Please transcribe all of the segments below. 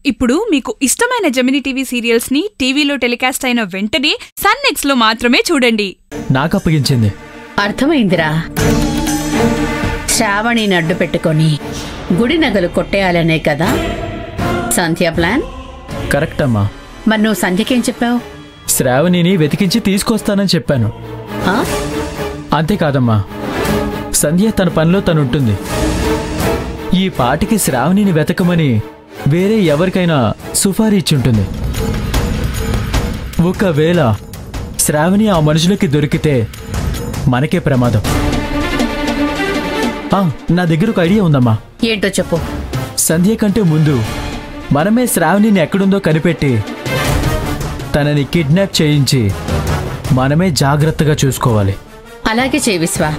ఇప్పుడు మీకు ఇష్టమైన జెమినీ టీవీ సీరియల్స్ ని టీవీలో టెలికాస్ట్ అయిన వెంటనే సన్ నెక్స్ట్ లో మాత్రమే చూడండి. నాకు అప్పగించింది. అర్థమైందిరా. శ్రావణిని అడ్డు పెట్టుకొని గుడి నగలు కొట్టేయాలనే కదా సంధ్య ప్లాన్? కరెక్ట్ అమ్మా. మరి నువ్వు సంధ్యకేం చెప్పావు? శ్రావణిని వెతికించి తీసుకొస్తానని చెప్పాను. అంతేకాదమ్మా, సంధ్య తన పనిలో తనుంటుంది. ఈ పాటికి శ్రావణిని వెతకమని వేరే ఎవరికైనా సుఫారీ ఇచ్చుంటుంది. ఒకవేళ శ్రావణి ఆ మనుషులకి దొరికితే మనకే ప్రమాదం. నా దగ్గర ఒక ఐడియా ఉందమ్మా. ఏంటో చెప్పు. సంధ్య కంటే ముందు మనమే శ్రావణిని ఎక్కడుందో కనిపెట్టి తనని కిడ్నాప్ చేయించి మనమే జాగ్రత్తగా చూసుకోవాలి. అలాగే చేయి విశ్వా.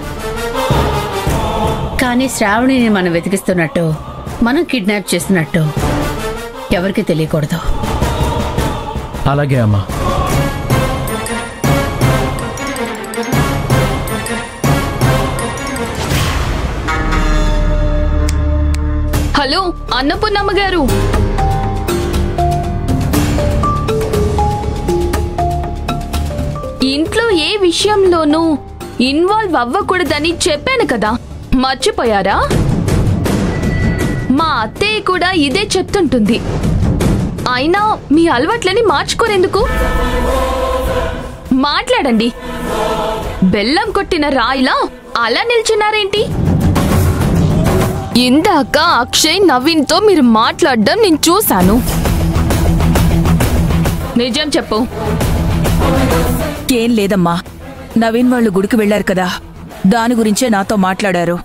కానీ శ్రావణిని మనం వెతికిస్తున్నట్టు, మనం కిడ్నాప్ చేస్తున్నట్టు ఎవరికి తెలియకూడదు. అలాగే అమ్మా. హలో అన్నపూర్ణమ్మ గారు, ఇంట్లో ఏ విషయంలోనూ ఇన్వాల్వ్ అవ్వకూడదని చెప్పాను కదా, మర్చిపోయారా? మా అత్తయ్య కూడా ఇదే చెప్తుంటుంది. అయినా మీ అలవాట్లని మార్చుకోరెందుకు? మాట్లాడండి. బెల్లం కొట్టిన రాయిలా అలా నిల్చున్నారేంటి? ఇందాక అక్షయ్ నవీన్తో మీరు మాట్లాడడం నేను చూశాను. నిజం చెప్పు. ఏం లేదమ్మా, నవీన్ వాళ్ళు గుడికి వెళ్లారు కదా, దాని గురించే నాతో మాట్లాడారు.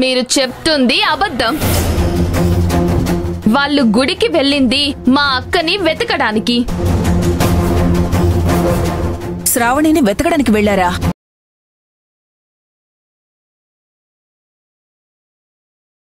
మీరు చెప్తుంది అబద్ధం. వాళ్ళు గుడికి వెళ్ళింది మా అక్కని వెతకడానికి. శ్రావణిని వెతకడానికి వెళ్లారా?